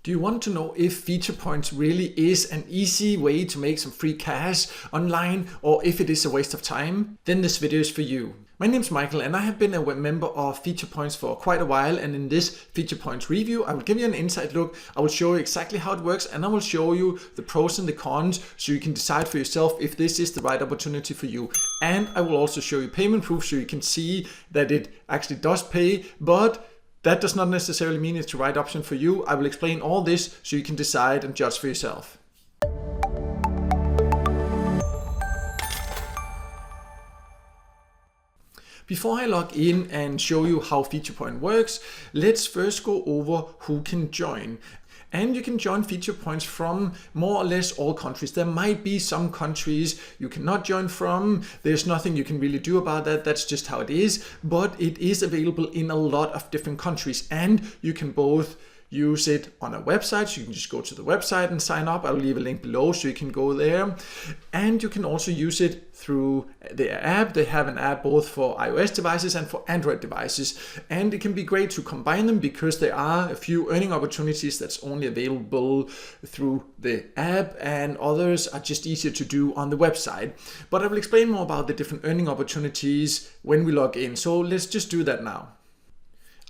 Do you want to know if FeaturePoints really is an easy way to make some free cash online, or if it is a waste of time? Then this video is for you. My name is Michael and I have been a member of FeaturePoints for quite a while, and in this FeaturePoints review I will give you an inside look. I will show you exactly how it works and I will show you the pros and the cons so you can decide for yourself if this is the right opportunity for you. And I will also show you payment proof so you can see that it actually does pay, but that does not necessarily mean it's the right option for you. I will explain all this so you can decide and judge for yourself. Before I log in and show you how FeaturePoint works, let's first go over who can join. And you can join FeaturePoints from more or less all countries. There might be some countries you cannot join from. There's nothing you can really do about that. That's just how it is. But it is available in a lot of different countries. And you can both use it on a website, so you can just go to the website and sign up. I'll leave a link below so you can go there. And you can also use it through their app. They have an app both for iOS devices and for Android devices. And it can be great to combine them because there are a few earning opportunities that's only available through the app, and others are just easier to do on the website. But I will explain more about the different earning opportunities when we log in. So let's just do that now.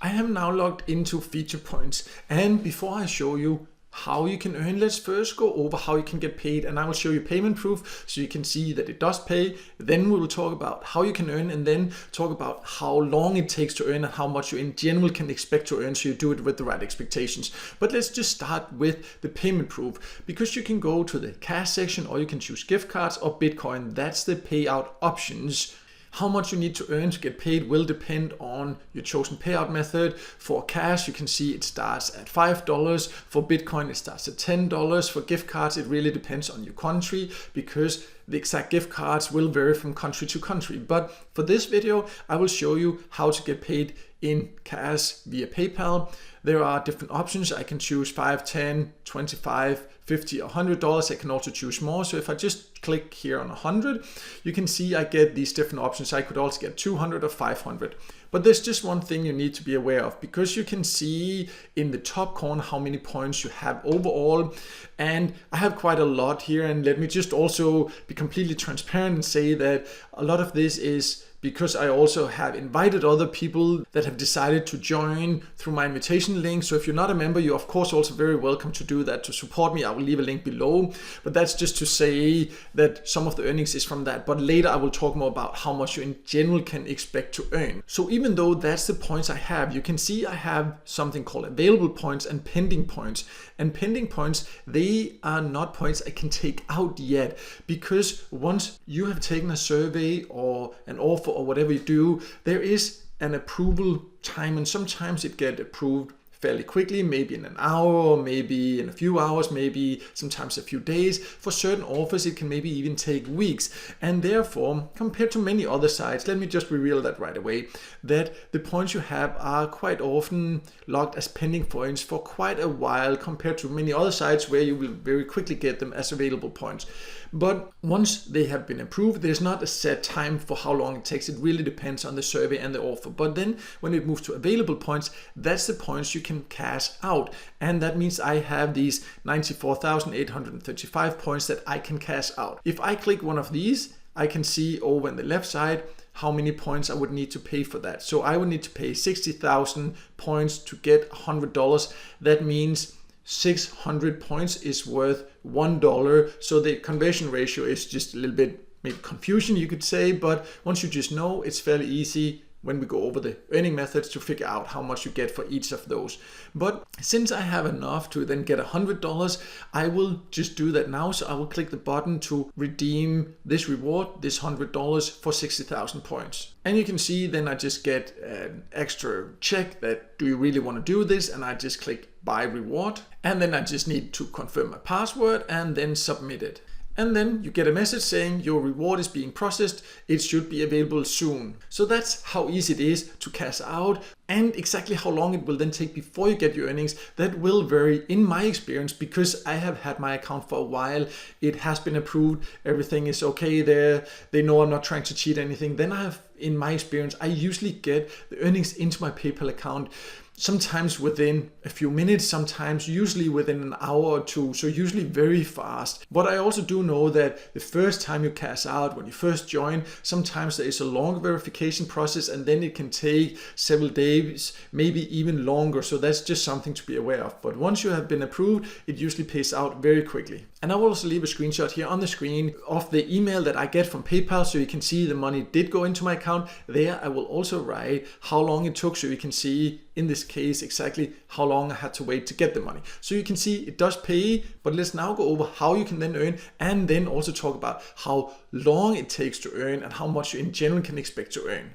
I am now logged into FeaturePoints, and before I show you how you can earn, let's first go over how you can get paid, and I will show you payment proof so you can see that it does pay. Then we will talk about how you can earn, and then talk about how long it takes to earn and how much you in general can expect to earn so you do it with the right expectations. But let's just start with the payment proof, because you can go to the cash section or you can choose gift cards or Bitcoin. That's the payout options. How much you need to earn to get paid will depend on your chosen payout method. For cash, you can see it starts at $5. For Bitcoin, it starts at $10. For gift cards, it really depends on your country because the exact gift cards will vary from country to country. But for this video, I will show you how to get paid in cash via PayPal. There are different options. I can choose $5, $10, $25, $50, or $100. I can also choose more. So if I just click here on 100, you can see I get these different options. I could also get 200 or 500. But there's just one thing you need to be aware of, because you can see in the top corner how many points you have overall. And I have quite a lot here. And let me just also be completely transparent and say that a lot of this is because I also have invited other people that have decided to join through my invitation link. So if you're not a member, you're of course also very welcome to do that to support me. I will leave a link below, but that's just to say that some of the earnings is from that. But later I will talk more about how much you in general can expect to earn. So even though that's the points I have, you can see I have something called available points and pending points. And pending points, they are not points I can take out yet, because once you have taken a survey or an offer or whatever you do, there is an approval time, and sometimes it gets approved fairly quickly, maybe in an hour, or maybe in a few hours, maybe sometimes a few days. For certain offers, it can maybe even take weeks. And therefore, compared to many other sites, let me just reveal that right away, that the points you have are quite often logged as pending points for quite a while, compared to many other sites where you will very quickly get them as available points. But once they have been approved, there's not a set time for how long it takes. It really depends on the survey and the offer. But then when it moves to available points, that's the points you can cash out. And that means I have these 94,835 points that I can cash out. If I click one of these, I can see over on the left side how many points I would need to pay for that. So I would need to pay 60,000 points to get $100. That means 600 points is worth $1. So the conversion ratio is just a little bit maybe confusion, you could say, but once you just know, it's fairly easy when we go over the earning methods to figure out how much you get for each of those. But since I have enough to then get $100, I will just do that now. So I will click the button to redeem this reward, this $100 for 60,000 points. And you can see then I just get an extra check that do you really want to do this? And I just click buy reward. And then I just need to confirm my password and then submit it. And then you get a message saying your reward is being processed. It should be available soon. So that's how easy it is to cash out, and exactly how long it will then take before you get your earnings. That will vary in my experience, because I have had my account for a while. It has been approved. Everything is okay there. They know I'm not trying to cheat anything. Then I have, in my experience, I usually get the earnings into my PayPal account sometimes within a few minutes, sometimes usually within an hour or two, so usually very fast. But I also do know that the first time you cash out, when you first join, sometimes there is a long verification process, and then it can take several days, maybe even longer. So that's just something to be aware of. But once you have been approved, it usually pays out very quickly. And I will also leave a screenshot here on the screen of the email that I get from PayPal, so you can see the money did go into my account. There I will also write how long it took, so you can see in this case exactly how long I had to wait to get the money. So you can see it does pay, but let's now go over how you can then earn, and then also talk about how long it takes to earn and how much you in general can expect to earn.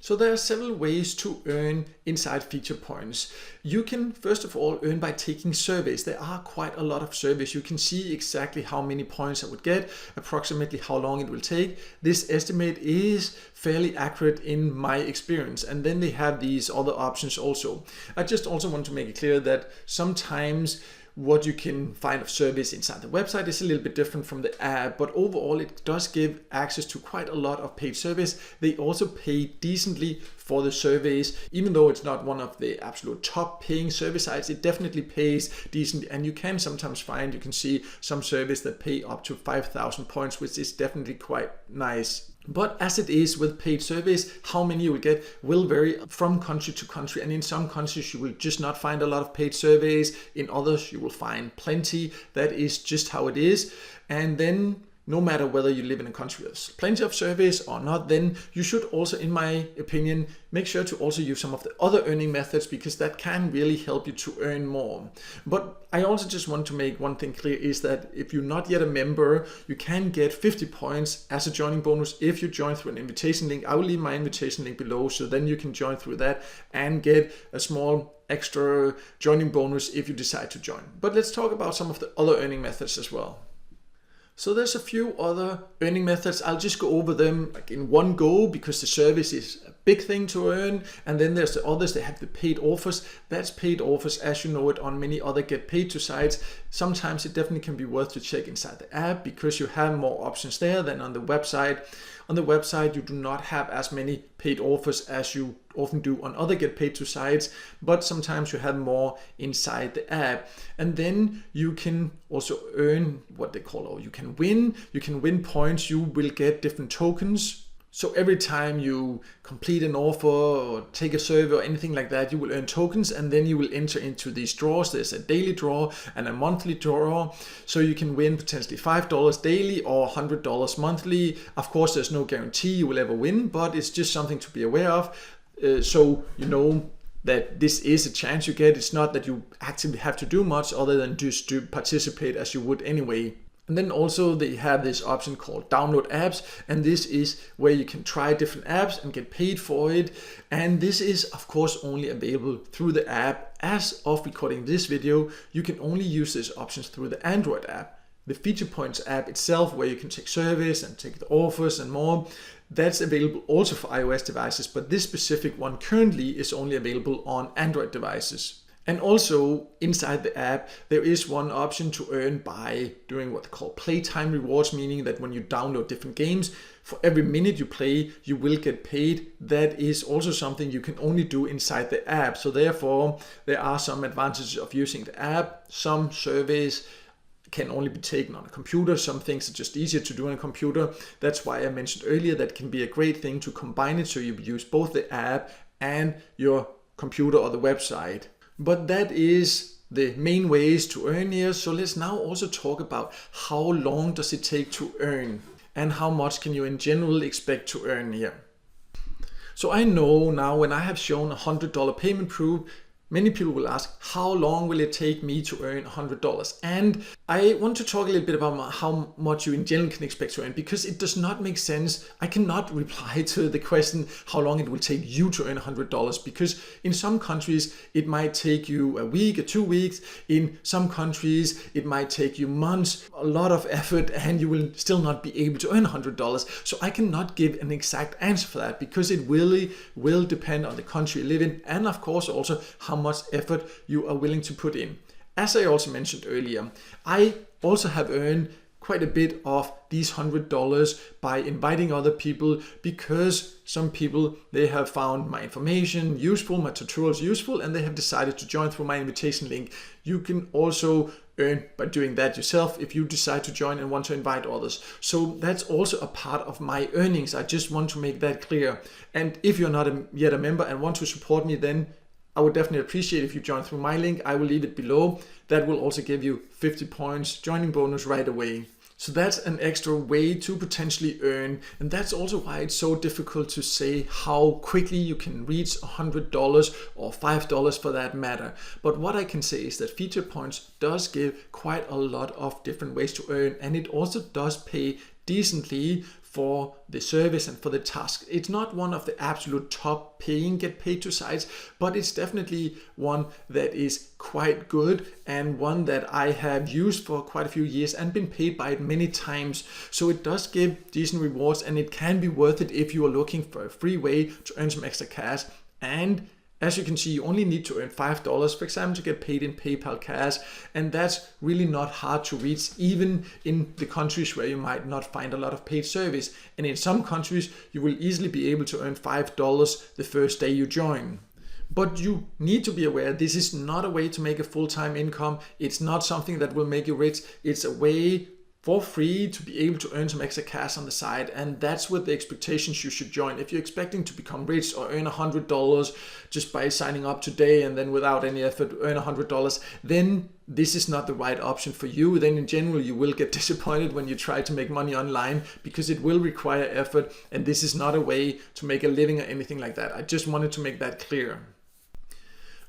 So there are several ways to earn inside FeaturePoints. You can first of all earn by taking surveys. There are quite a lot of surveys. You can see exactly how many points I would get, approximately how long it will take. This estimate is fairly accurate in my experience. And then they have these other options also. I just also want to make it clear that sometimes what you can find of surveys inside the website is a little bit different from the app, but overall it does give access to quite a lot of paid surveys. They also pay decently for the surveys, even though it's not one of the absolute top paying survey sites. It definitely pays decently, and you can sometimes find, you can see some surveys that pay up to 5,000 points, which is definitely quite nice. But as it is with paid surveys, how many you will get will vary from country to country. And in some countries, you will just not find a lot of paid surveys. In others, you will find plenty. That is just how it is. And then no matter whether you live in a country with plenty of surveys or not, then you should also, in my opinion, make sure to also use some of the other earning methods, because that can really help you to earn more. But I also just want to make one thing clear, is that if you're not yet a member, you can get 50 points as a joining bonus if you join through an invitation link. I will leave my invitation link below, so then you can join through that and get a small extra joining bonus if you decide to join. But let's talk about some of the other earning methods as well. So there's a few other earning methods. I'll just go over them like in one go, because the service is a big thing to earn. And then there's the others. They have the paid offers. That's paid offers as you know it on many other get paid to sites. Sometimes it definitely can be worth to check inside the app, because you have more options there than on the website. On the website, you do not have as many paid offers as you often do on other get paid to sites, but sometimes you have more inside the app. And then you can also earn what they call, or you can win points. You will get different tokens. So every time you complete an offer or take a survey or anything like that, you will earn tokens, and then you will enter into these draws. There's a daily draw and a monthly draw. So you can win potentially $5 daily or $100 monthly. Of course, there's no guarantee you will ever win, but it's just something to be aware of. So you know that this is a chance you get. It's not that you actively have to do much other than just to participate as you would anyway. And then also they have this option called download apps, and this is where you can try different apps and get paid for it. And this is of course only available through the app. As of recording this video, you can only use these options through the Android app. The FeaturePoints app itself, where you can take surveys and take the offers and more, that's available also for iOS devices, but this specific one currently is only available on Android devices. And also inside the app, there is one option to earn by doing what they call playtime rewards, meaning that when you download different games, for every minute you play, you will get paid. That is also something you can only do inside the app. So therefore, there are some advantages of using the app. Some surveys can only be taken on a computer. Some things are just easier to do on a computer. That's why I mentioned earlier that can be a great thing to combine it, so you use both the app and your computer or the website. But that is the main ways to earn here. So let's now also talk about how long does it take to earn, and how much can you in general expect to earn here. So I know now, when I have shown $100 payment proof, many people will ask, how long will it take me to earn $100? And I want to talk a little bit about how much you in general can expect to earn, because it does not make sense. I cannot reply to the question how long it will take you to earn $100, because in some countries it might take you a week or 2 weeks. In some countries it might take you months, a lot of effort, and you will still not be able to earn $100. So I cannot give an exact answer for that, because it really will depend on the country you live in, and of course also how much effort you are willing to put in. As I also mentioned earlier, I also have earned quite a bit of these $100 by inviting other people, because some people, they have found my information useful, my tutorials useful, and they have decided to join through my invitation link. You can also earn by doing that yourself if you decide to join and want to invite others. So that's also a part of my earnings. I just want to make that clear. And if you're not yet a member and want to support me, then I would definitely appreciate if you join through my link. I will leave it below. That will also give you 50 points joining bonus right away. So that's an extra way to potentially earn. And that's also why it's so difficult to say how quickly you can reach $100 or $5 for that matter. But what I can say is that FeaturePoints does give quite a lot of different ways to earn, and it also does pay decently for the service and for the task. It's not one of the absolute top paying get paid to sites, but it's definitely one that is quite good and one that I have used for quite a few years and been paid by it many times. So it does give decent rewards, and it can be worth it if you are looking for a free way to earn some extra cash. And as you can see, you only need to earn $5, for example, to get paid in PayPal cash. And that's really not hard to reach, even in the countries where you might not find a lot of paid service. And in some countries, you will easily be able to earn $5 the first day you join. But you need to be aware, this is not a way to make a full-time income. It's not something that will make you rich. It's a way for free to be able to earn some extra cash on the side, and that's with the expectations you should join. If you're expecting to become rich or earn $100 just by signing up today and then without any effort earn $100, then this is not the right option for you. Then in general you will get disappointed when you try to make money online, because it will require effort, and this is not a way to make a living or anything like that. I just wanted to make that clear.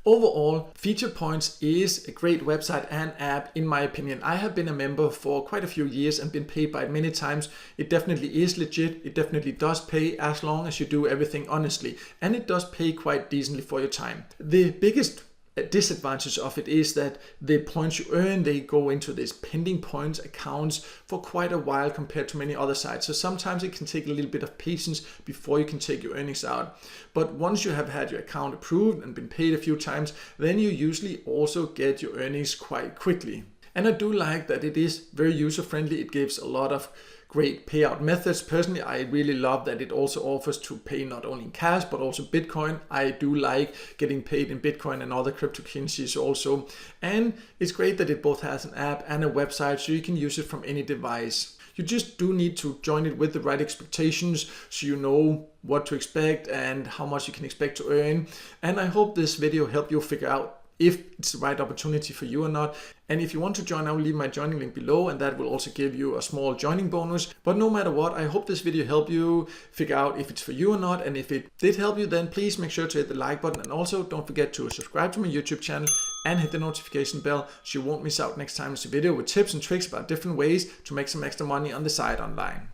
Overall, FeaturePoints is a great website and app in my opinion. I have been a member for quite a few years and been paid by it many times. It definitely is legit. It definitely does pay as long as you do everything honestly. And it does pay quite decently for your time. The biggest disadvantage of it is that the points you earn, they go into this pending points accounts for quite a while compared to many other sites. So sometimes it can take a little bit of patience before you can take your earnings out. But once you have had your account approved and been paid a few times, then you usually also get your earnings quite quickly. And I do like that it is very user friendly. It gives a lot of great payout methods. Personally, I really love that it also offers to pay not only in cash but also Bitcoin. I do like getting paid in Bitcoin and other cryptocurrencies also. And it's great that it both has an app and a website, so you can use it from any device. You just do need to join it with the right expectations, so you know what to expect and how much you can expect to earn. And I hope this video helped you figure out if it's the right opportunity for you or not. And if you want to join, I will leave my joining link below, and that will also give you a small joining bonus. But no matter what, I hope this video helped you figure out if it's for you or not. And if it did help you, then please make sure to hit the like button, and also don't forget to subscribe to my YouTube channel and hit the notification bell so you won't miss out next time there's a video with tips and tricks about different ways to make some extra money on the side online.